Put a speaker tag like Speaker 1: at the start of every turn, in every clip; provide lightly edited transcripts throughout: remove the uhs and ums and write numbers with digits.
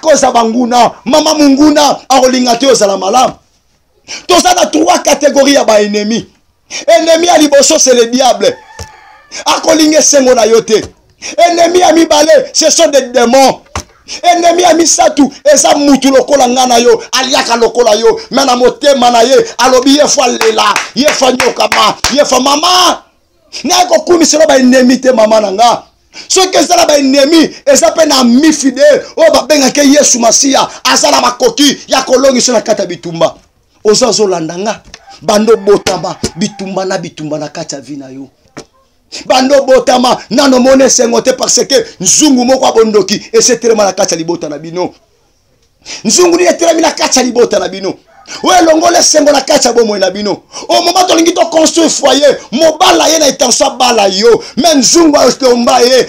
Speaker 1: akoza banguna mama munguna akolinga te ozala malamu. Toza na 3 catégories ya ba ennemi. Ennemi à liboso c'est le diable. Akolinga sengo na yote. Ennemi à mibale ce sont des démons. Ennemi à misatu eza mutu lokola ngana yo aliaka lokola yo mena motema na ye alobi ye fa lela ye fa nyokama ye fa mama na ko kumiselo ba ennemi te mama nanga. Ce que ça là ba ennemi eza pe na mi fidèle o ba benga ke Yesu Masia azala makoki ya kolongi so na kata bitumba ozazo landanga bando botama bitumba na kata vina yo. Bando botama nano mone sengote parce que nzungu moko abondoki et c'est tellement la kacha libota na bino. Nzungu ni tellement la kacha libota na bino. Ouais longole sengo la kacha bomo na bino. Au moment où l'ingito construit foyer, mobala ye na itansa bala yo. Men nzungu astomba ye.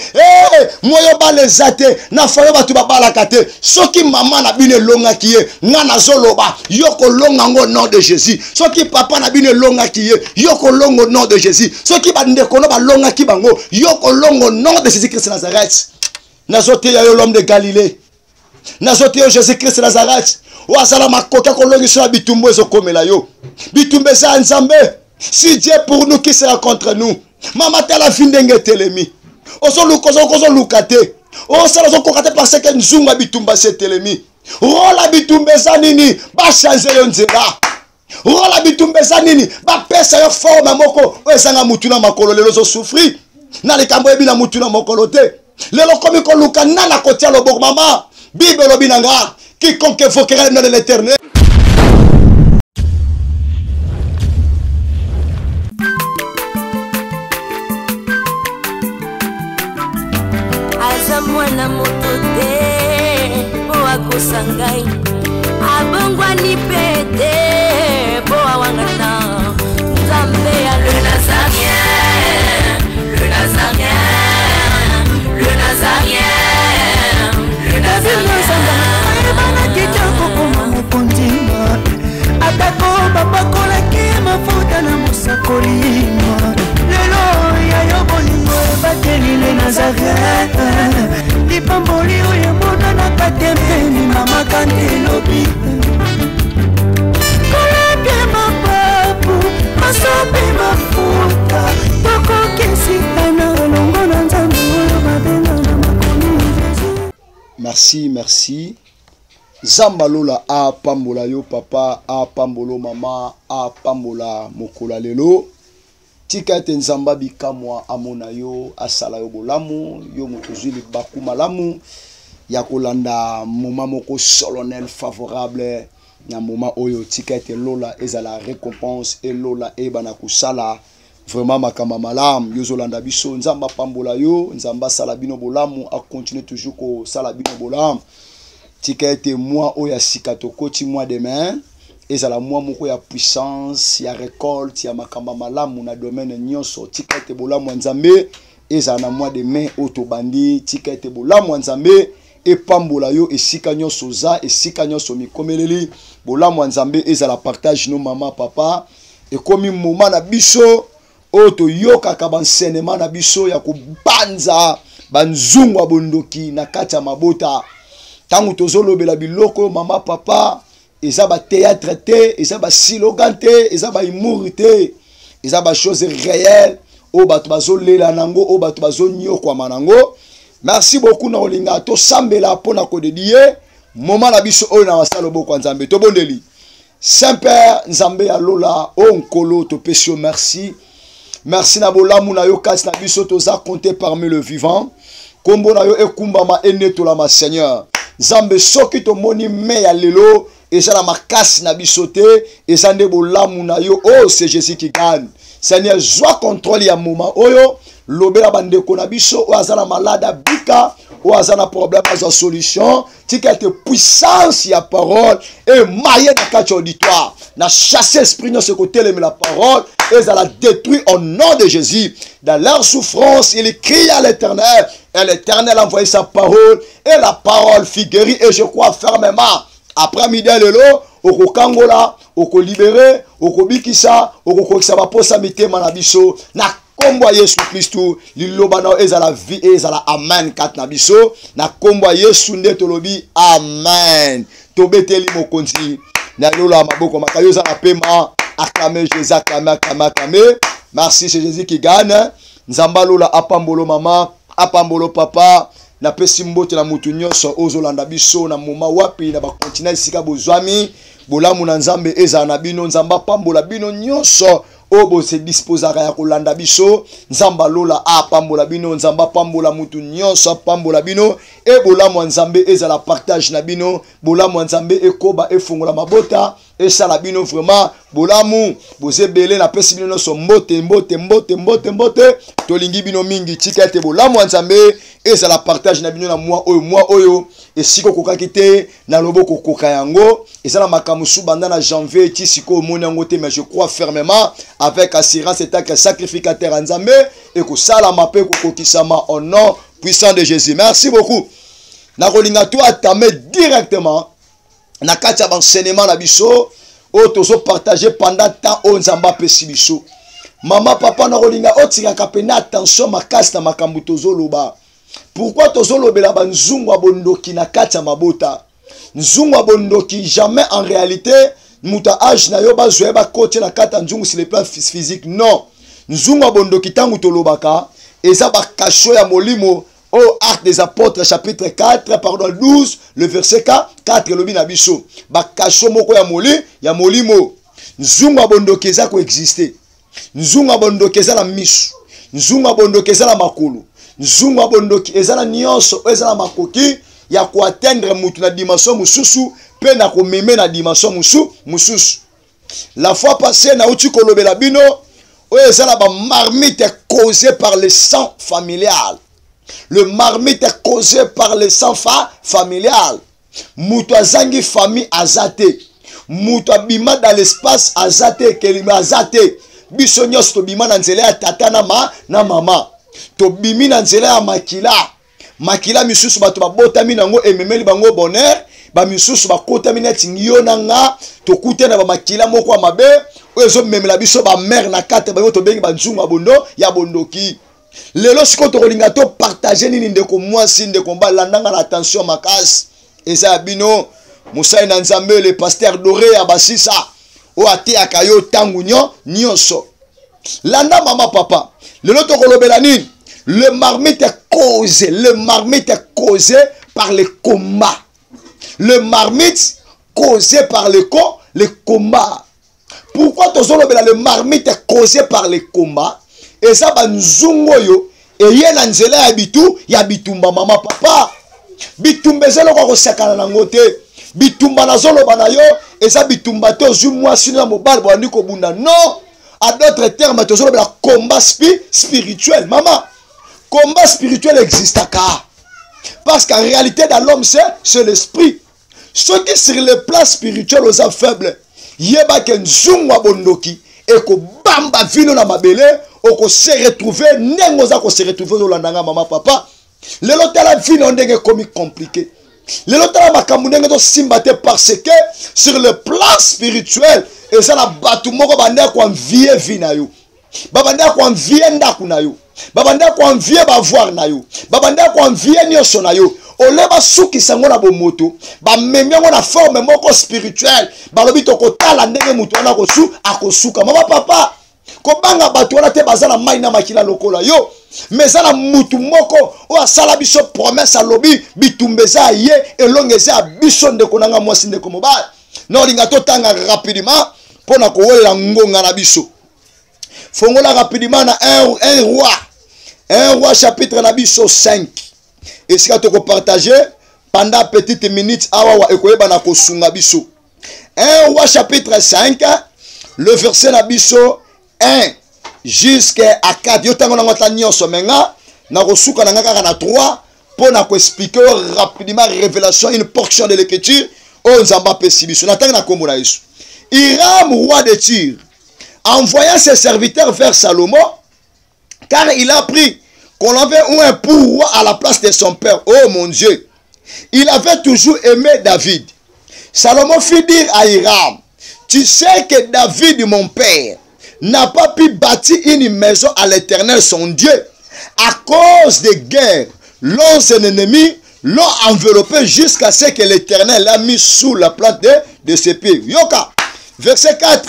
Speaker 1: Moyo bale zate na foyer batu babala kate. Soki mama na bino longa kiye ngana zoloba yoko longa ngo nom de Jésus. Soki papa na bino longa kiye yoko longo nom de Jésus. Soki bandeko no ba longa ki bango yoko longo nom de Jésus Christ Nazareth. Nazote ya yo l'homme de Galilée. Nazote yo Jésus Christ Nazareth. Ouazala makoka kolongi sur la bitumbo ezo komela yo. Bitumbe za nzambe. Si Dieu pour nous, qui sera contre nous? Mama tala findenge telemi. Ozo lukate. Osala zo kokate parce que nzunga bitumba se telemi. Rola bitumbe za nini ba changer yo nzela. Rola bitumbe za nini ba pesa yo forme moko ezanga mutuna makolo lelo zo souffrir. Na le kambo ebina mutuna makolo te. Lelo komi ko luka nana kotia loboko mama. Bible lobinanga. Quiconque invoquera le nom de l'Éternel.
Speaker 2: Azamwana motote po akosangai abongwa ni pete po awangata Nzambe ya le Nazarien, le Nazarien, le Nazarien, le Nazarien.
Speaker 3: Atako babakola ki mafuta na musakolima lelo ya yobolingo bateli le Nazareth lipamboli oyo mona na katempeni mama kantelobi koleke mapapu masopi mafuta tokokesitana longo na nzambe oyo babenga na makomi Jésus.
Speaker 1: Merci. Zambalola a pambola yo papa, a pambolo mama, a pambola mokola lelo. Tika ete nzamba bikamwa amona yo asala yo bolamu, yo motozuli baku malamu. Ya kolanda moma moko solennel favorable. Na moma oyo tika ete lola eza la récompense et lola ebana kusala. Vraiment makamba malam yo zolanda biso nzamba pambola yo, nzamba sala bino bolamu a continuer toujours ko sala bino bolamu. Tika ete moi oya sikato koti moi demain ezala moi moko ya puissance ya récolte ya makamba malamu na domaine nyonso tika ete bolamu nzambe ezala na moi demain otobandi tika ete bolamu nzambe epambola yo esika nyonso za esika nyonso mikomeleli bolamu nzambe ezala partage no mama papa ekomi moment na biso oto yoka ka bansenema na biso ya kubanza banzungu bondoki na kati ya mabota. Tangu tozolobela biloko mama papa eza ba théâtre te eza ba slogan te eza ba humour te eza ba chose réelle o bato bazolela nango o bato bazonyokwa manango. Merci beaucoup na olinga to sambela pona ko dédier moment na biso o na wasalo boko nzambe to bondeli Saint-Père nzambe ya lola o nkolo to pesio merci na bolamu na yo kasi na biso toza compté parmi le vivant kombo na yo ekumbama enetola ma Seigneur. Zambe soki to moni me ya lelo eza la makasi na bisote eza nde bolamu na yo oh c'est Jésus qui gagne. Seigneur joie contrôle ya moment oyo lobela bandeko na biso o azana malade bika o azana problème azo solution tika te puissance ya parole et maye na kati auditoire na chasser esprit no ce côté la parole et ça la détruit au nom de Jésus. Dans leur souffrance il crie à l'Éternel et l'Éternel a envoyé sa parole et la parole fit guérir et je crois fermement après midi lelo oko kangola oko libérer oko bikisa oko kokisa ba posa mitema na biso na kombo Yesu Kristo liloba na ezala vie ezala amen kat na biso na kombo Yesu nde tolobi amen. Tobeteli mokonzi na lola maboko makayo za pema acclamer Jésus acclamer. Merci c'est Jésus qui gagne. Nzamba lola apambolo mama apambolo papa na pesi mbote na mutu nyonso ozolanda biso na moma wapi na ba continent sika bozwami bolamu na nzambe eza na bino nzamba pambola bino nyonso obo se disposaka ya kolanda biso nzamba lola apambola bino nzamba pambola mutu nyonso pambola bino e bolamu nzambe eza la partage na bino bolamu nzambe ekoba efungola mabota esala bino vraiment bolamu bozebele na pesi bino nyonso mbote tolingi bino mingi tikete bolamu nzambe eza la partage na bino na moi oyo esiko kokaki te na loboko koka yango ezala makamusu banda na janvier ti siko moni yango te mais je crois fermement avec assurance et que sacrificateur nzambe et ko sala mape ko kokisama au nom puissant de Jésus. Merci beaucoup. Na kolinga to atame directement na kati ya enseignement na biso o tozo partager pendant temps o nzamba pesi biso. Mama papa na kolinga o tika kapena attention makasi na makambu tozo loba. Pourquoi tozo lobela banzungu abondoki na kati ya mabota? Nzungu abondoki jamais en réalité muta âge na yo bazwe ba côté na kata nzungu sur le plan physique non. Nzungu abondoki tangu tolobaka eza ba kasho ya molimo au Actes des Apôtres chapitre 4 pardon 12 le verset 4 lobi na biso ba kasho moko ya molimo nzungu abondoki eza ko exister. Nzungu abondoki eza la misu. Nzungu abondoki eza la makolo. Nzungu abondoki eza la nyonso eza la makoki ya ko atteindre mutu na dimension mususu pe na ko meme na dimension mususu. La fois passée na uti kolobela bino o eza la ba marmite causée par le sang familial. Le marmite est causé par le sang familial. Mutu azangi famille azate. Mutu abima dans l'espace azate kelima azate. Biso nyos to bima na nzela ya tata na mama. To bimi na nzela ya makila misusu bato babotami nango ememeli bango bonheur ba misusu bakotami neti ngiyo nanga to kutena ba makila moko ya mabe ozo memela biso ba mère na kate ba to bengi ba nzungu abondo ya bondoki. Lelo siko to kolinga to partager nini ndeko mwasi ndeko mbalandanga na attention makasi eza bino Musai na Nzambe le pasteur Doré ya basisa o ate akayo tangu nyonso landa mama papa lelo to kolobela nini le marmite est causé par le combat. Le marmite causé par le combat. Pourquoi tozolobela le marmite est causé par le combat? Et ça banzungo yo et yena nzela ya bitumba mama papa. Bitumba zelo ko sakana na ngote. Bitumba na zolo bana yo et ça bitumba to zu moi sino mobile bandi ko bunda non. À d'autres termes tozolobela combat spirituel mama. Combat spirituel existe à car. Parce qu'en réalité dans l'homme c'est l'esprit. Ceux qui sur le plan spirituel aux faibles, yeba ken zungwa bondoki et ko bamba vino na mabele o ko se retrouver nengoza ko se retrouver dans landanga mama papa. Le lotala vino ndenge comme compliqué. Le lotala makambu ndenge to simbate parce que sur le plan spirituel et ça la batu moko banda ko envier vina yo. Babanda ko envier ndaku na yo. Babanda ko envier ba voir na yo. Babanda ko envier nyonso na yo. Oleba suki sango na bomoto. Ba memyango na forme moko spirituelle. Ba lobi to kotala ndenge mutu wana akosuka. Mama papa. Ko banga batu wana te bazana mai na makila lokola yo. Mais ça la mutu moko o asala biso promesse alobi bitumbeza ye elongeza biso ndeko nanga mwasi ndeko mobali. No linga to tanga rapidement pona ko wela ngonga na biso. Fongola rapidement na un roi chapitre na biso 5. Et si tu peux partager pendant petite minute awa ekoyeba na kosunga biso. Un roi chapitre 5 le verset na biso 1 jusqu'à 4. Yo tango na ngata nyonso menga na kosuka na ngaka na 3 pour na ko expliquer rapidement révélation une portion de l'écriture o nzamba pesi biso. Na tango na kombo na Yesu. Hiram roi de Tyr envoyant ses serviteurs vers Salomon, car il a pris qu'on avait un pourroi à la place de son père. Oh mon Dieu, il avait toujours aimé David. Salomon fit dire à Hiram, tu sais que David, mon père, n'a pas pu bâtir une maison à l'Éternel son Dieu. À cause des guerres, l'on ennemi l'ont enveloppé jusqu'à ce que l'Éternel l'a mis sous la plante de ses pieds. Yoka, verset 4.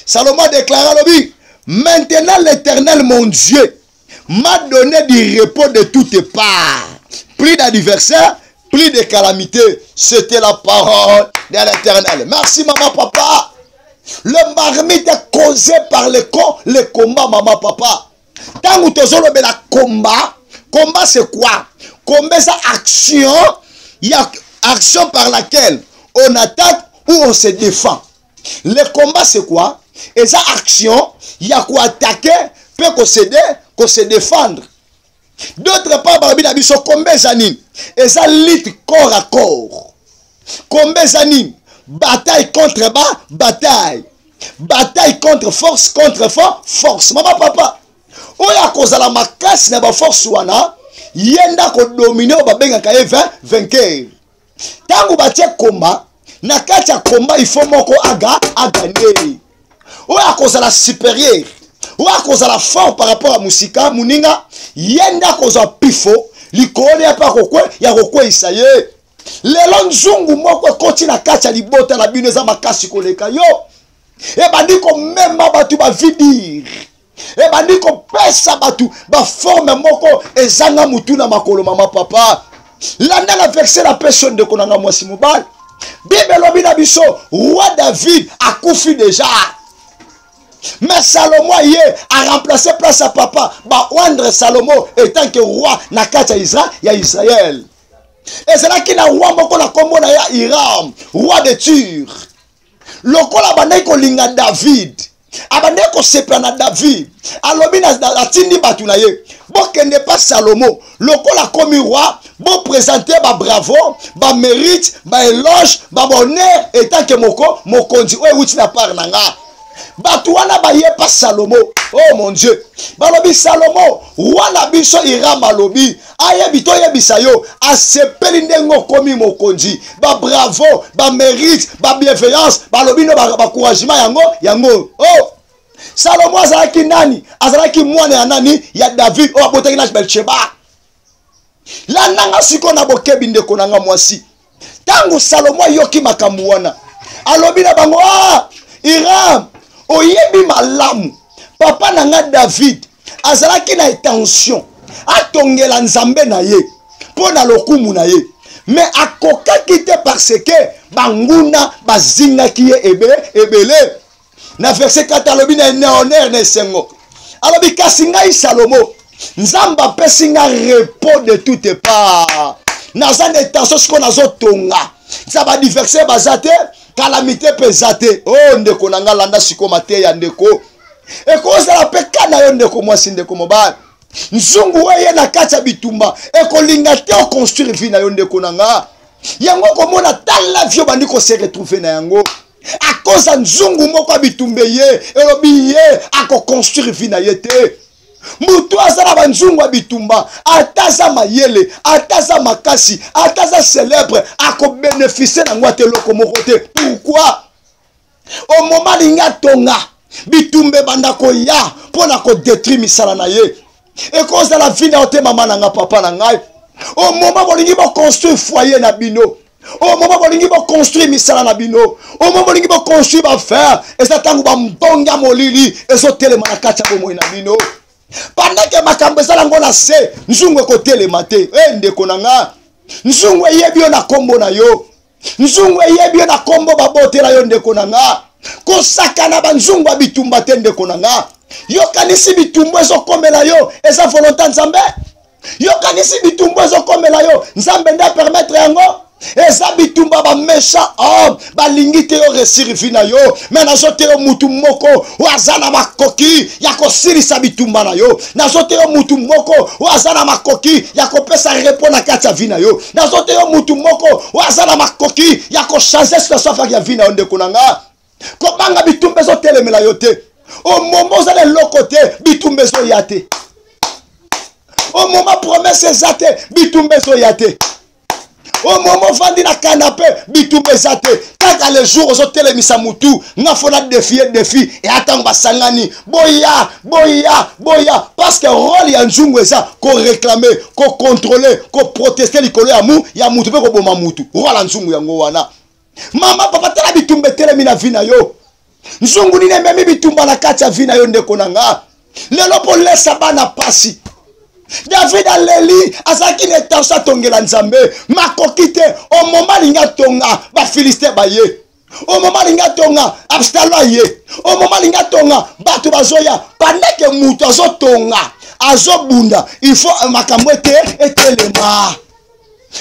Speaker 1: Salomon déclara l'objet. Maintenant l'Éternel mon Dieu m'a donné du repos de toutes parts. Plus d'adversaires, plus de calamités. C'était la parole de l'Éternel. Merci maman, papa. Le marmite est causé par les combats, maman, papa. Tant que tu as la combat, combat c'est quoi? Combat c'est action. Il y a action par laquelle on attaque ou on se défend. Le combat c'est quoi? Et ça action, il y a quoi attaquer, peut qu'on se défendre. D'autre part, Barbie Nabiso, combat zanim. Et ça lutte corps à corps. Combat zanim. Bataille contre bataille. Bataille contre force, force. Maman, papa. Oya kozala makasi na ba force wana. Yenda ko dominer o babenga kaye vainqueur. Tangu batie combat, na kati ya combat il faut moko gagner. Oya kozala supérieur. Oya kozala fort par rapport à musika muninga. Yenda kozala pifo. Likone ya pa kokwe ya kokwe isaye. Lelo nzungu moko koti na kati ya libota na bino za makasi koleka yo. E bandi ko mema batu ba vidir. E bandi ko pesa batu ba forme moko ezanga mutu na makolo mama papa. Landa na verset la personne de konanga mwasi mobile. Bible lobi na biso roi David a koufi déjà. Mais Salomon a remplacé place à papa. Ba Wandre Salomon étant que roi na kati ya Israël. Et c'est là qu'il a roi moko na kombo na ya Hiram, roi de Tyr. Lokola bandai ko linga David. Abandai ko sepana David. Alobi na tindi batu na ye. Bon kende pas Salomon. Lokola komi roi, bon présenter ba bravo, ba mérite, ba éloge, ba bonheur étant que mokonzi oye wuti na par nanga. Batouana baye pas Salomon. Oh mon Dieu. Balobi Salomon. Wana biso ira malobi. Aye bito ye bisayo. A sepeli ndengo komi mokonzi. Ba bravo. Ba mérite. Ba bienveillance. Balobi no ba couragement yango. Oh. Salomon azalaki nani? Azalaki mwana ya nani? Ya David. Oh abotaki na Belsheba. La nanga siko na bokebi ndeko nanga mwasi. Tangu Salomon yoki makambu wana. Alobi na bango. Ah. Hiram. Oyebi malamu. Papa nanga David azalaki na intention atongela nzambe na ye pona lokumu na ye, mais akokaki te parce que banguna bazingaki ye ebele. Na verset 4 alobi na honneur na sengo. Alobi kasi ngai Salomo nzamba pesi nga repos de toutes parts. Naza na intention siko nazo tonga. Ça va diverser bazate calamité pesate. Oh ndeko nanga landa siko mate ya ndeko. E koza la peka na yo ndeko mwasi ndeko mobile. Nzungu weye na kati ya bitumba. E kolinga te o construire vie na yo ndeko nanga. Yango komona tala vio bandi ko se retrouver na yango. A cause nzungu moko bitumbe ye. Elobi ye ako construire vie na ye te. Mutu azala banzungu bitumba. Ataza mayele. Ataza makasi. Ataza célèbre. Ako bénéficier na ngwa te loko moko te. Pourquoi? Au moment linga tonga. Bitumbe bandako ya pona ko détruire misala na ye. Et cause de la vie na ote mama na nga papa na ngai. Au moment bolingi bo construire foyer na bino. Au moment bolingi bo construire misala na bino. Au moment bolingi bo construire ba faire et ça tangu ba mbonga molili et so telema na kacha bo moina bino. Pendant que makambe sala ngona se nzungwe ko telema te. Ndeko na nga. Nzungwe yebi na kombo na yo. Nzungwe yebi na kombo ba botela yo ndeko na nga. Kosaka na banzungu bitumba tende konanga. Yo kanisi bitumbu ezo komela yo eza volonté nzambe. Yo kanisi bitumbu ezo komela yo nzambe nda permettre yango. Eza bitumba ba méchant homme balingi te yo resiri vina yo. Mais nazote yo mutu moko wazana makoki ya kosirisa bitumba na yo. Nazote yo mutu moko wazana makoki ya kopesa repos na kati ya vina yo. Nazote yo mutu moko wazana makoki ya ko changer situation ya vina onde konanga. Kobanga bitumbe zo telemela yote. Au moment où le lokote bitumbe zo yate. Au moment promesse zate bitumbe zo yate. Au moment vandi na canapé, bitumba zate. Kaka les jours aux hôtels misa mutu, nga fona défi et attend basangani. Boya. Parce que rôle ya nzungu eza ko réclamer, ko contrôler, ko protester likolo ya mu, ya mutu pe ko boma mutu. Rôle nzungu yango wana. Mama papa tala bitumba telemi na vina yo. Nzungu nine memi bitumba na kati ya vina yo ndeko nanga. Lelo po lesa bana pasi. David aleli azaki ne tansa tongela nzambe makokite au moment linga tonga ba Philistin baye au moment linga tonga Absalom ye au moment linga tonga batu bazoya pandeke mutu azo tonga azo bunda il faut makambo etelema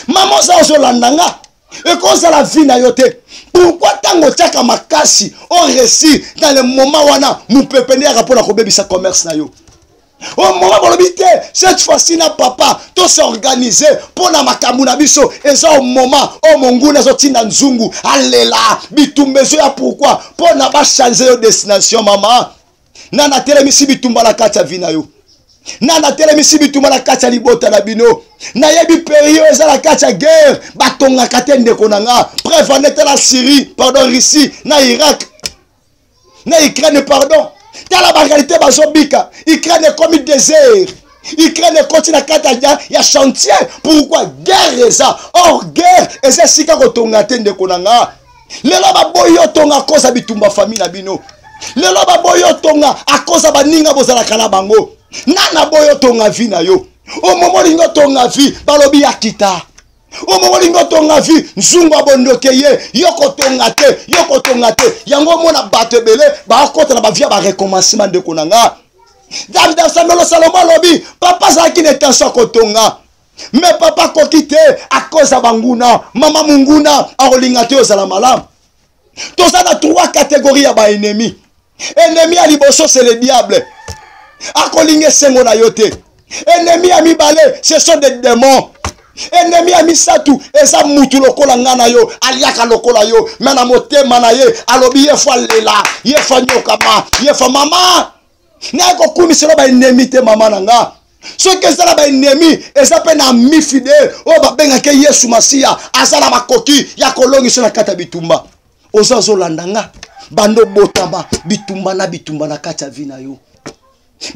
Speaker 1: maman za ozo landanga et cause la vie na yote pourquoi tango tiaka makasi on réussit dans le moment wana mu pepende ya rapona ko bebisa commerce na yo. Au moment où cette fois-ci, na papa, tout s'organiser pour na makamu na biso. Et ça au moment où mongu na zoti na nzungu, allela, bitumbezo ya pourquoi? Pour na ba changer de destination, maman. Nana telemisi bitumba la kacha vina yo. Nana telemisi bitumba la kacha libota na bino. Na yebi période eza la kacha guerre, batonga katende konanga. Prévenez la Syrie, pardon, Russie, na Irak, na Ukraine, pardon. Dans la réalité, bazobika, Ukraine est comme un désert. Ukraine continue à kataja, il y a chantier. Pourquoi guerre est ça? Or guerre, et c'est si ka kotonga tende konanga. Lelo ba boyo tonga cause bitumba famille na bino. Lelo ba boyo tonga a cause ba ninga bozala kana bango. Nana boyo tonga vi na yo. Au moment lingo tonga vi, balobi akita. Au moment lingo tonga vi, nzungu abondokeye, yoko tonga te, yango mona batebele, ba akota na ba via ba recommencement de konanga. David Samuel Salomon lobi, papa zaki netenso kotonga. Mais papa kokite a cause banguna, mama munguna a rolinga te ozala malam. Tout ça dans trois catégories ya ba ennemi. Ennemi à liboso c'est le diable. A kolinga sengo na yote. Ennemi à mibale, ce sont des démons. Ennemi a misatu eza mutu lokola ngana yo aliaka lokola yo mena motema na ye alobi ye fa lela ye fa nyokama ye fa mama na ko kumiselo ba ennemi te mama nanga so ke sala ba ennemi eza pe na mi fidèle o ba benga ke Yesu Masia azala makoki ya kolongi so na kata bitumba ozo landanga bando botama bitumba na kata vina yo.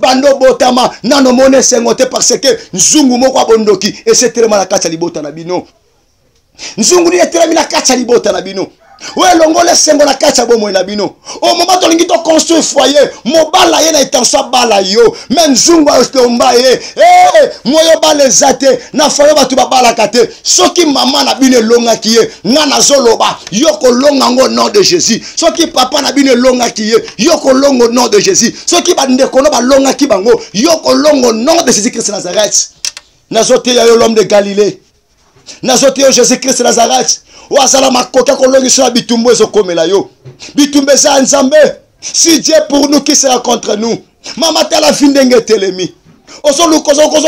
Speaker 1: Bando botama nano mone sengote parce que nzungu moko abondoki et c'est tellement la kacha libota na bino. Nzungu ni tellement la kacha libota na bino. Ouais longole sengo la kacha bomo na bino. Au moment où l'ingito construit foyer, mobala ye na itansa bala yo. Men nzungu astomba ye. Moyo bale zate na foyer batu babala kate. Soki mama na bino longa kiye ngana zoloba yoko longa ngo nom de Jésus. Soki papa na bino longa kiye yoko longo nom de Jésus. Soki bande kono ba longa ki bango yoko longo nom de Jésus Christ Nazareth. Nazote ya l'homme de Galilée. Nazote ya Jésus Christ Nazareth. Ouasala makoka kolongi sur la bitumbo ezo komela yo. Bitumbe sa nzambe. Si Dieu pour nous, qui sera contre nous? Mama tala findenge telemi. Ozo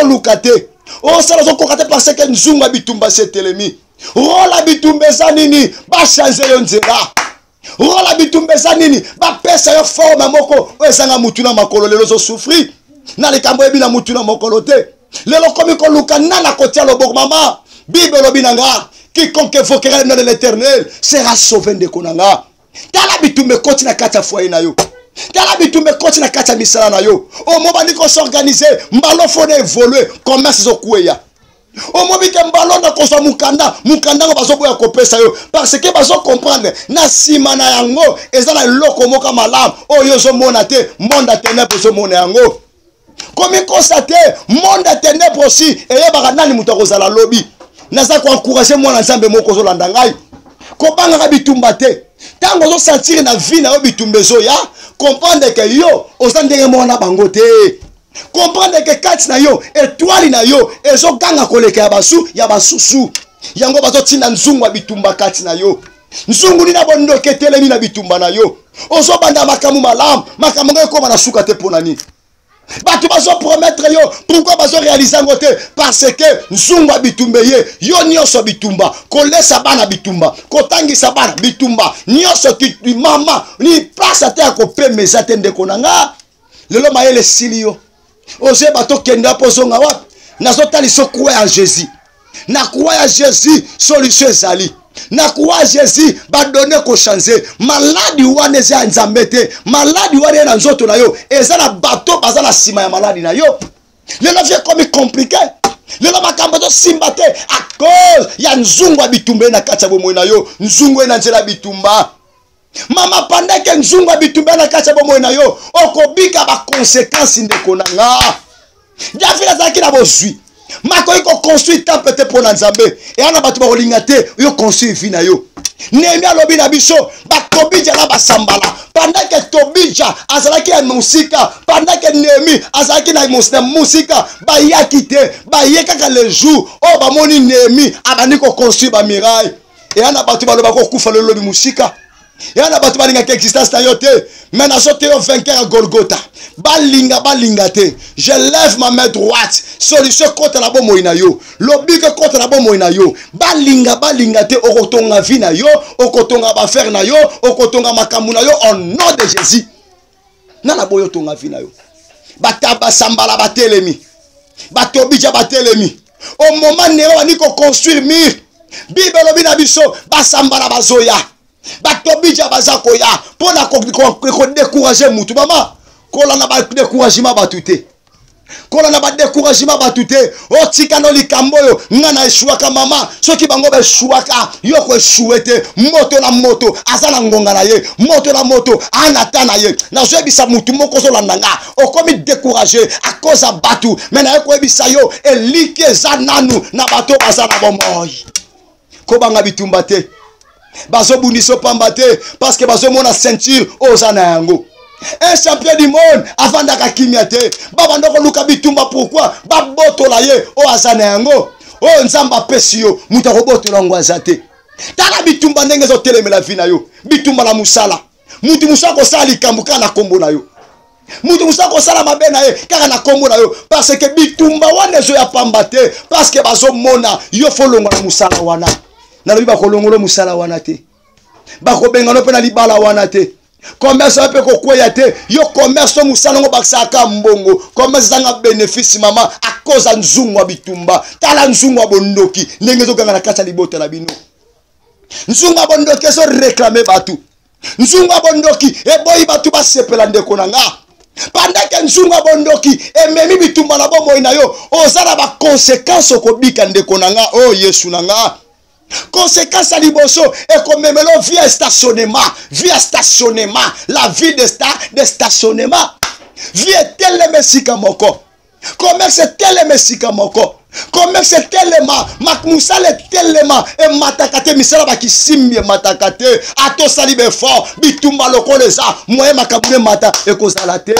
Speaker 1: lukate. Osala zo kokate parce que nzunga bitumba se telemi. Rola bitumbe sa nini ba changer yo nzela. Rola bitumbe sa nini ba pesa yo forme moko ezanga mutuna makolo lelo zo souffrir. Na le kambo ebi na mutuna makolo te. Lelo komi ko luka nana kotia loboko mama. Bible lobinanga. Quiconque évoquera le nom de l'Éternel sera sauvé de konanga. Tala bitumbe koti na kata foyer na yo. Tala bitumbe koti na kata misala na yo. Au moment où on s'organise, mbalo fone évoluer, commerce zo kueya. Au moment où mbalo na kosa mukanda ngo bazo boya kopesa yo parce que bazo comprendre na sima na yango ezala loko moka malam oyo zo mona te monde ténèbres zo mona yango. Comme constater monde ténèbres aussi et yeba nani muto kozala lobby. Naza ko encourager moi nzambe moko zo landa ngai ko banga bitumba te tango zo sentir na vie na bitumbezo ya comprendre que yo osandenge mona bango te comprendre que kati na yo étoile na yo ezo ganga koleka ya basusu yango bazo tinda nzungu bitumba kati na yo nzungu ni na bondo ketelemi na bitumba na yo ozo banda makamu malam makamu ngeko na suka te ponani. Batu bazo promettre yo, pourquoi bazo réaliser ngote? Parce que nzungu bitumbe ye, yo nyoso bitumba, kolesa bana bitumba, kotangisa bana bitumba, nyoso ki mama, ni place ate akope mezate ndeko nanga. Lelo mayele sili yo. Oze bato kenda pozonga wapi? Nazo tali so croire en Jésus. Na croix ya Jésus solution ezali. Na croix Jésus ba donner ko changer. Maladi wana eza nzambe te. Maladi wana na nzoto na yo. Eza na bateau baza na sima ya maladi na yo. Le la vie comme compliqué. Le la makambo to simba te à cause ya nzungu abitumbe na kati ya bomoi na yo. Nzungu ena nzela bitumba. Mama pendant que nzungu abitumbe na kati ya bomoi na yo, okobika ba conséquences ndeko na nga. Ja fila zaki na bozui. Mako iko construit temple te pour Nzambe. Et ana batu ba kolinga te, yo construit vie na yo. Nehemia lobi na biso, ba Tobija na ba sambala. Pendant que Tobija azalaki na musika, pendant que Nehemi azalaki na musika, ba yakite, ba yekaka le jour, oh ba moni Nehemi abani ko construit ba miraille. Et ana batu ba loba ko kufa le lobi musika. Et ana batu balinga ki existence na yo te. Mais na sote yo vainqueur à Golgotha. Balinga te. Je lève ma main droite. Solution contre la bomo ina yo. Lobby contre la bomo ina yo. Balinga te. Okotonga vi na yo. Okotonga ba faire na yo. Okotonga makambu na yo. Au nom de Jésus. Nana boyo tonga vi na yo. Bataba sambala batelemi. Batobija batelemi. Au moment Néo aniko construire mur. Bible lobi na biso. Basambala bazoya. Batobija bazakoya pour la décourager mutu mama kola na ba découragement batute kola na ba découragement batute o tikano likamboyo ngana eshuaka mama soki bango be shuaka yoko eshuete moto na moto azana ngonga na ye moto na moto anata na ye na zebisa mutu moko so landanga okomi décourager à cause à batu mais na ko ebisa yo elike zananu na bato bazana bomoy ko banga bitumba te bazo buniso pambate parce que bazo mona ceinture ozana yango. Un champion du monde avant d'aka kimiate baba ndoko luka bitumba pourquoi baboto la ye o azana yango o nzamba pesio muta roboto la ngwazate tala bitumba ndenge zo telemela vina yo bitumba la musala mutu musako sali kambuka na kombo na yo mutu musako sala mabena ye kaka na kombo na yo parce que bitumba wana zo ya pambate parce que bazo mona yo folongo na musala wana. Nalobi ba kolongolo musala wana te. Ba ko bengano pe na libala wana te. Commerce pe ko kweya te. Yo commerce musala ngo bakisa ka mbongo. Commerce zanga bénéfice mama à cause nzungu bitumba. Tala nzungu bondoki. Ndenge zo ganga na kata libota na bino. Nzungu bondoki so réclamer batu. Nzungu bondoki e boyi batu ba sepela ndeko na nga. Pendant que nzungu bondoki e memi bitumba na bomo ina yo. Ozala ba conséquences ko bika ndeko na nga. Oh Yesu na nga. Conséquence à liboso et comme même via stationnement, la vie de stationnement, via tel mesika moko, commerce tel mesika moko, commerce tellement, makmusale tellement et matakate misala baki simbi matakate, ato salibe fort, bitumba loko leza, moye makabune mata et kozalate.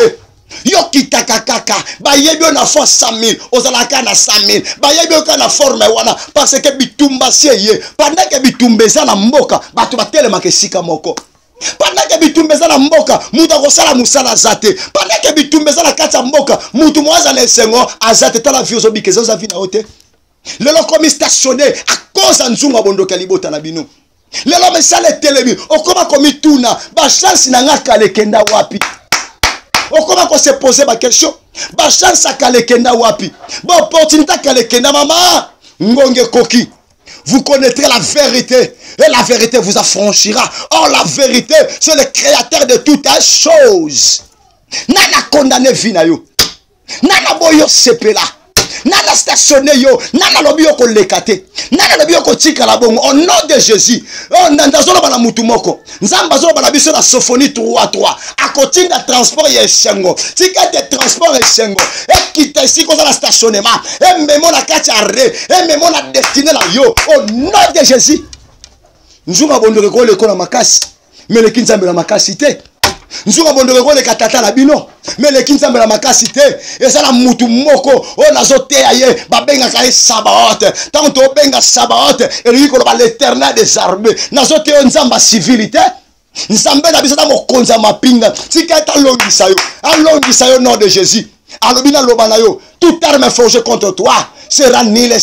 Speaker 1: Yo kitaka kaka ba yebio na fo 100,000 ozalaka na 100,000 ba yebio ka na forme wana parce que bitumba sieye pendant que bitumbeza na mboka batu batelema ke sika moko pendant que bitumbeza na mboka mutu akosala musala zate pendant que bitumbeza na kati ya mboka mutu mwaza na esengo azate tala viozo bikeza za vina ote lelo komi stationné à cause nzunga bondoka libota na bino lelo mesale telemi okoma komi tuna ba chance na ngaka lekenda wapi. Okoma ko se poser ma question. Ba chance akalekenda wapi? Ba opportunité akalekenda mama. Ngonge koki. Vous connaîtrez la vérité et la vérité vous affranchira. Or la vérité c'est le créateur de toutes choses. Nana condamné vina yo. Nana boyo sepela. Nana stationné yo, nana lobi yo ko lekate, nana lobi yo ko tika la bongo au nom de Jésus. On ndazolo bana mutu moko. Nzamba zolo bana biso na Sophonie 3:3. Akotinda transport ya esengo. Tika de transport esengo. E kita ici ko la stationnement. E memo na kati arrêt, e memo na destiné la yo au nom de Jésus. Nzunga bondoko ko le ko na makasi. Mais le kinzambe na makasi te. Nzunga bondoko ko le katata la bino. Mais le kinzambe la makasi te. Et ça la mutu moko o nazote aye babenga ka Sabaoth. Tant to benga Sabaoth et lui ko ba l'Éternel des armées. Nazote o nzamba civilité. Nzambe na biso na mokonza mapinga. Tika ta longisa yo. Alongisa yo nom de Jésus. Alobina lobana yo. Toute arme forgée contre toi sera nulle et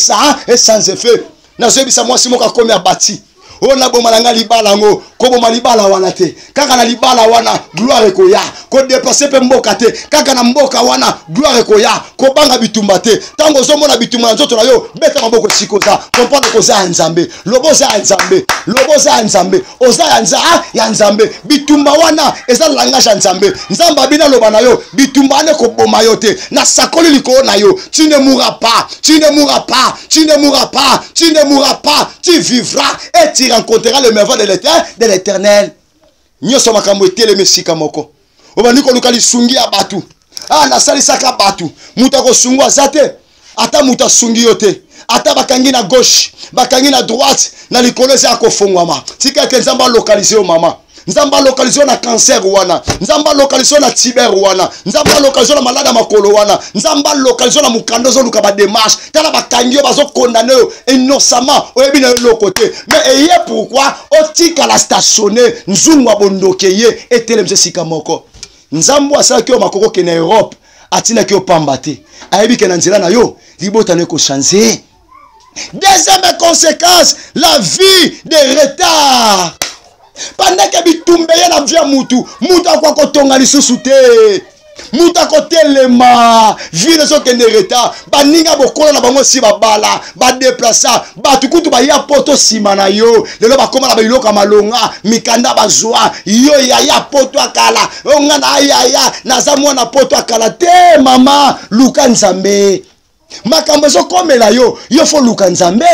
Speaker 1: sans effet. Nazobisa moi si moka komi abati. On a bon malanga libala ngo Kobo malibala wana te. Kaka na libala wana gloire koya. Ko dépasser pe mboka te. Kaka na mboka wana gloire koya. Ko banga bitumba te. Tango zomo na bitumba nzoto na yo. Beta maboko sikoza. Comprendre ko za nzambe. Lobo za nzambe. Lobo za nzambe. Oza ya nzambe. Bitumba wana eza langage nzambe. Nzamba bina loba na yo. Bitumba ne ko boma yo te. Na sakoli liko na yo. Tu ne mourras pas. Tu ne mourras pas. Tu ne mourras pas. Tu ne mourras pas. Tu vivras et tu rencontreras le merveille de l'Éternel. Nyoso makambo etele mesika moko. Obani ko lukali sungi ya batu. Ah na sali saka batu. Muta ko sungu azate. Ata muta sungi yote. Ata bakangi na gauche, bakangi na droite, na likolo za ko fongwama. Tika ke nzamba localiser o mama. Nzamba localiser na cancer wana. Nzamba localiser na tuber wana. Nzamba localiser na malade makolo wana. Nzamba localiser na mukando zo luka ba démarche. Tala bakangi bazo condamner innocemment. Oyebi na le côté. Mais eye pourquoi otika la stationner nzungwa bondokeye etelemse sika moko. Nzambo asala ki o makoko ke na Europe atina ki o pambate. Ayebi ke na nzela na yo libota ne ko changer. Deuxième conséquence, la vie de retard. Pendant que bitumbe na via mutu, muta kwa kotonga lisusu te. Muta kotelema, vie ne so que de retard. Baninga bokola na bango si babala, ba déplaça, ba tukutu ba ya poto simana yo. Lelo ba koma na biloka malonga, mikanda bazwa, yo ya poto akala. Onga na ya na za mwana poto akala te mama, luka nzambe. Makambo so komela yo fo luka nzambe.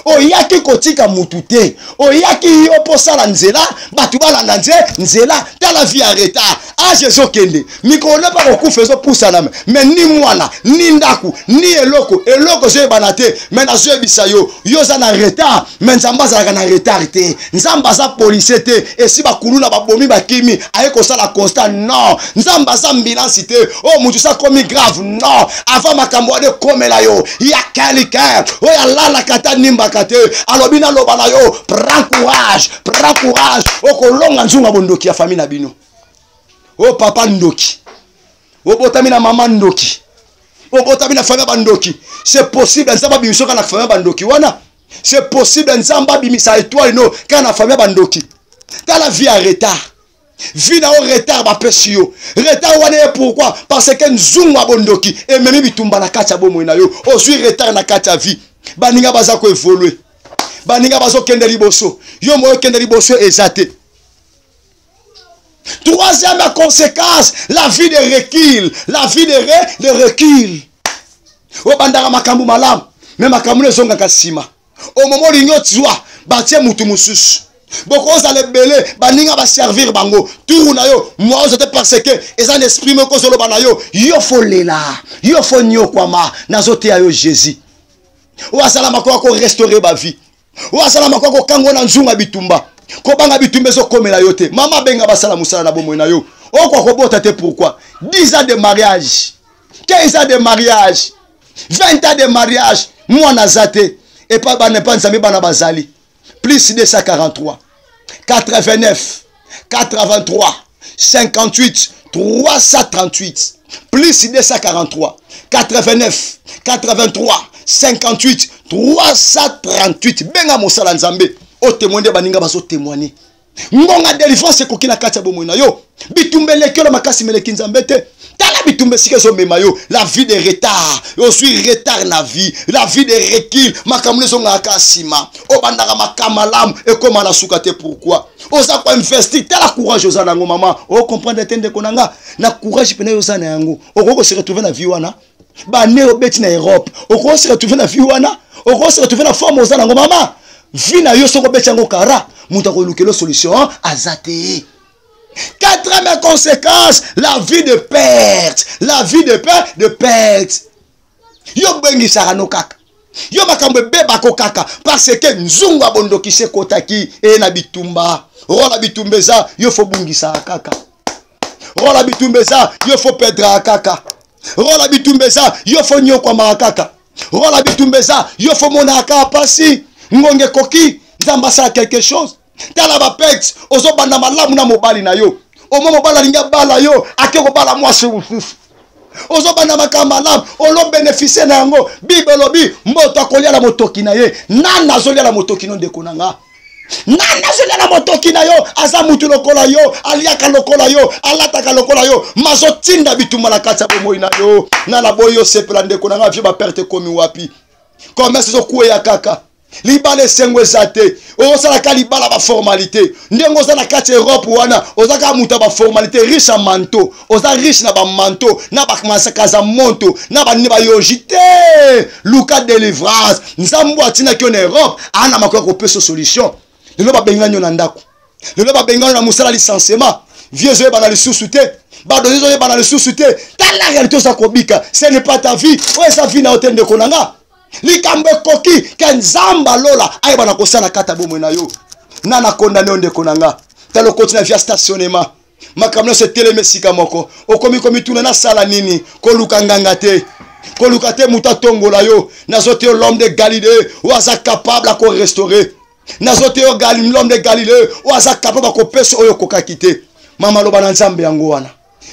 Speaker 1: Oyaki kotika mutu te. Oyaki yo posala nzela, batu balanda nzela, ta la vie arrêta. Ah Jésus kende. Mikolo pa kokufa zo pusana mais ni mwana, ni ndaku, ni eloko zo banate, mais na zo bisa yo za na retard, mais nzamba za na retard te. Nzamba za police te, et si ba kuluna ba bomi ba kimi, aye ko sala constat non. Nzamba za ambulance te. Oh mutu sa komi grave non. Avant makambo de komela yo, ya quelqu'un. Oh ya la kata nimba kate. Alobina loba na yo, prends courage. O kolonga nzunga bondoki ya famille na bino. O papa ndoki. O botami na mama ndoki. O botami na famille bandoki. C'est possible nzamba bimiso kana famille bandoki wana. C'est possible nzamba bimisa étoile no kana famille bandoki. Dans la vie à retard. Vie na au retard ba pesio. Retard wana pourquoi? Parce que nzunga bondoki et même bitumba na kati ya bomo na yo. O suis retard na kati ya vie. Baninga baza ko évoluer. Baninga bazo kende liboso. Yo mo kende liboso ezate. Troisième conséquence, la vie de recul. La vie de recul. O bandara makambu malam. Mais makambu ne zonga kasima. Au moment où l'igno tzoa, batie mutu mususu. Boko za lebele, baninga ba servir bango. Tour na yo, moi je te parce que et ça n'exprime ko solo banayo. Yo fo lela. Yo fo nyo kwama. Nazote ayo Jésus. Ou asala makoko ko restaurer ba vie. Ou asala makoko kango na nzunga bitumba. Ko banga bitumba so komela yo te. Mama benga basala musala na bomo na yo. O ko bota te pourquoi? 10 ans de mariage. 15 ans de mariage. 20 ans de mariage. Moi nazate et pas ba ne pas nzambe bana bazali. Plus 243 89 83 58 338 plus 243 89 83 58 338 benga mosala nzambe o témoigner baninga baso témoigner ngonga délivrance ko kina kati bomo na yo bitumbele kelo makasi meleki nzambe te tala bitumbe sike so mema yo la vie de retard yo suis retard na vie la vie de recul makamule so ngaka sima o bandaka makamalam et comment na sukate pourquoi oza ko investir tala courage oza nango mama o comprendre tende konanga na courage pena yo za na yango o ko se retrouver na vie wana ba ne obeti na Europe o ko se retrouver na vie wana o ko se retrouver na forme oza nango mama vie na yo so ko beti yango kara muta ko lukelo solution azate. Quatrième conséquence, la vie de perte. La vie de perte. Yo bengi sarano kaka. Yo makambe beba ko kaka parce que nzunga bondo ki se kotaki e na bitumba. Rola bitumbeza yo fo bungisa kaka. Rola bitumbeza yo fo pedra kaka. Rola bitumbeza yo fo nyokwa makaka. Rola bitumbeza yo fo monaka pasi. Ngonge koki nzamba sa quelque chose. Tala ba perte ozo banda malamu na mobali na yo. O mo mobala linga bala yo akeko bala mwase ususu. Ozo banda makamba malamu olo bénéficier na yango. Bible lobi mboto akolia la motoki na ye. Nana azolia la motoki no ndeko nanga. nana zela na motoki na yo aza mutu lokola yo aliaka lokola yo alataka lokola yo mazotinda bitumba na kati ya bomoi na yo nana boyo sepela ndeko na nga vie ba perte komi wapi commerce zo kuya kaka libala sengwe zate osala libala ba formalité ndengo za na kati Europe wana ozaka muta ba formalité riche en manteau oza riche na ba manteau na ba masaka za monto na ba ni ba yojite luka délivrance nzambo atina ki en Europe ana makoko peso solution lelo ba benganyo na ndako lelo ba benganyo na musala licenciement vieux zo ba na lisusu te ba donné zo ba na lisusu te ta la réalité za kobika ce n'est pas ta vie o esa vie na hôtel de konanga likambe koki kenzamba lola ayi bana kosana kata bomwe na yo nana condamné onde konanga talo continue via stationnement makamno se telemesika moko okomi komi tuna na sala nini koluka nganga te koluka te muta tongola yo nazote l'homme de Galilée oaza capable à ko restaurer nazote yo l'homme de Galilée oaza capable à ko peso oyo kokakite mama loba na nzambe yango wana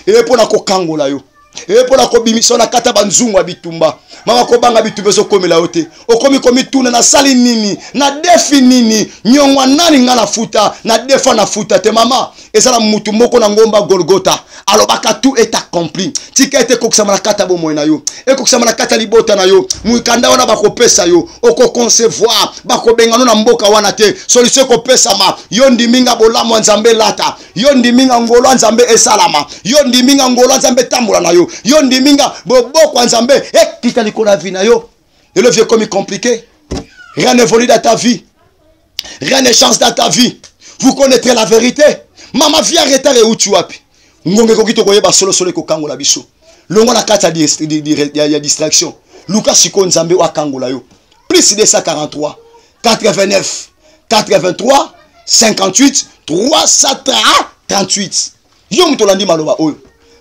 Speaker 1: e pona ko kangola yo e pona ko bimiso na kata banzungu ya bitumba mama ko banga bitumba so komela yote okomi komi tuna na sali nini na defi nini nyongwa nani ngana futa na defa na futa te mama ezala mutu moko na ngomba Golgotha alobaka tout est accompli tika ete kokisama na kata bomoi na yo e kokisama na kata libota na yo muikanda wana bakopesa yo oko concevoir bakobengano na mboka wana te solution kopesama yo ndiminga bolamo nzambe lata yo ndiminga ngolo nzambe esalama yo ndiminga ngolo nzambe tambola na yo yo ndiminga boboko nzambe ekita likona vie na yo et le vieux comme compliqué rien n'évolue dans ta vie rien ne change dans ta vie vous connaîtrez la vérité mama vie arrêter et uti wapi ngonge kokito koyeba solo solo ko kangola biso longo na kata ya distraction Lucas siko nzambe wa kangola yo plus de 143 89 83 58 338 yo mutolandi maloba oyo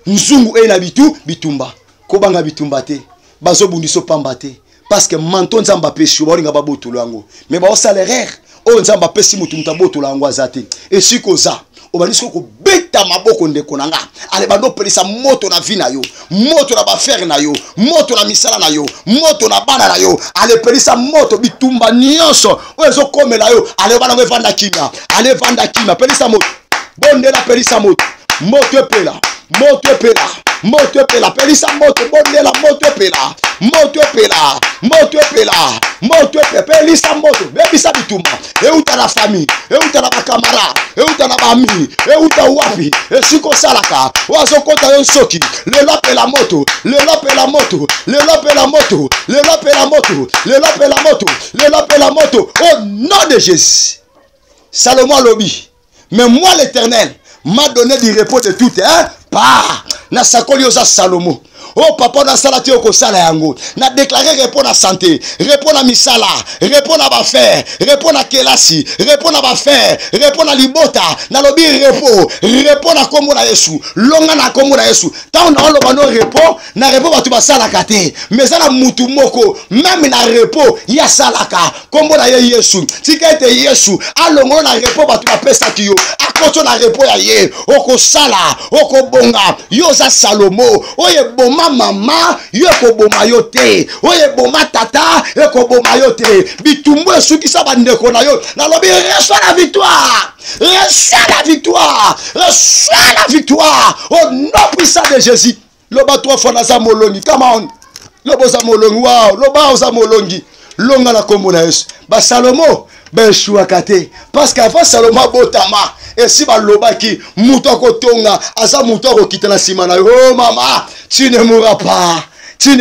Speaker 1: nzungu e na bitumba ko banga bitumba te bazo bundiso pamba te parce que manton nzamba peshi ba linga babotolo yango mais ba salaire o nzamba pesi mutu mutabotolo yango azate et sikoza obalisiko ko beta maboko ndeko nanga ale bando pelisa moto na vie na yo moto na ba faire na yo moto na misala na yo moto na bana na yo ale pelisa moto bitumba nyonso ozo komela yo ale bana ngo vanda kimia pelisa moto bonde na pelisa moto moto pela pelisa moto bonde la moto pela pelisa moto bebisa bitumba euta na famille euta na bakamara euta na bami euta wapi esiko salaka wazo kota yo soki lelo pela moto au nom de Jésus. Salomon lobi mais moi l'Éternel m'a donné du repos de tout pas na sakoli oza Salomon. Oh papa na salati oko sala yango na déclarer répondre à santé répondre à misala répondre à bafaire répondre à kelasi répondre à bafaire répondre à libota na lobi répondre à kombo na Yesu longa na kombo na Yesu tant on loba no répond na répond batu basala kate mais ça na mutu moko même na répond ya salaka kombo na Yesu tika ete Yesu alongo na répond batu bapesa kiyo akoto na répond ya ye oko sala oko bonga yo za Salomo oye boma mama yeko boma yote oye boma tata yeko boma yote bitumbu esukisa bandeko na yo na lobi reçois la victoire au nom puissant de Jésus loba 3 fois na zamolongi come on lobo zamolongi wow loba zamolongi longa na kombo na Yesu ba Salomo ben chouakate parce qu'avant Salomo botama et si ba lobaki muto kotonga asa muto kokita na sima na oh mama tu ne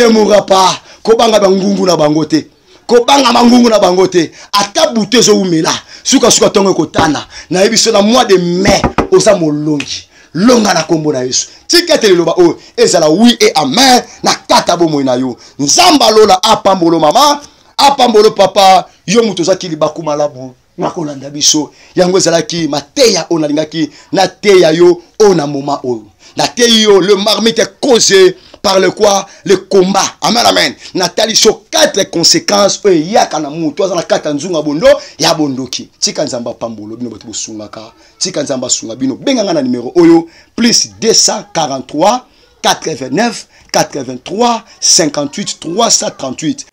Speaker 1: mourras pas kobanga bangungu na bangote kobanga mangungu na bangote ata butezo umela suka tongo kotana na ebiso na mois de mai osa molongi longa na kombo na Yesu tikete loba o ezala oui et amen na kata bomo na yo nzamba lola apambolo mama apambolo papa yo muto zakili bakuma labu nakolanda biso yango ezalaki mateya onalingaki na teya yo ona moma oyo na teyo le marmite est causé par le quoi le combat amen amen natali so 4 conséquences yaka na muto azana kata nzunga bondo ya bondoki tika nzamba pambolo bino bato bosungaka tika nzamba sunga bino benganga na numéro oyo plus 243 89 83 58 338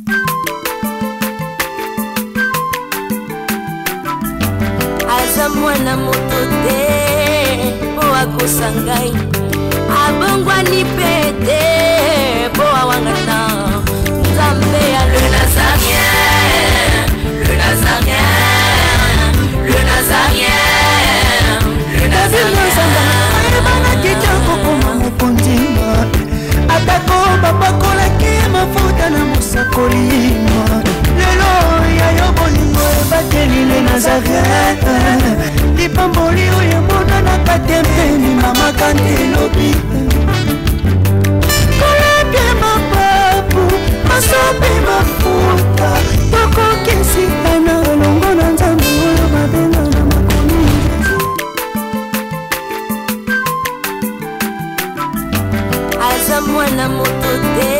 Speaker 2: aza mwana moto te po akosa ngai abongwani pe te po awangana nzambe ya le nazarien, le nazarien, le nazarien, le nazarien.
Speaker 3: Ebana kitoko koma mokondima atako bapakolaki mafuta na mosakolima lelo yayo bolingo ebateli le nazarien lipamboli oyo emonanaka te mpeni mama kandi elobi kolabie mapapu masope mafuta tokokisikana elongo na nzambe oyo babenga na makomi
Speaker 2: aza mwana moto te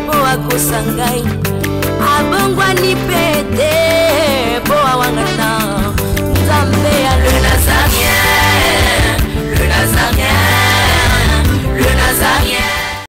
Speaker 2: po akosa ngai abongwani pe te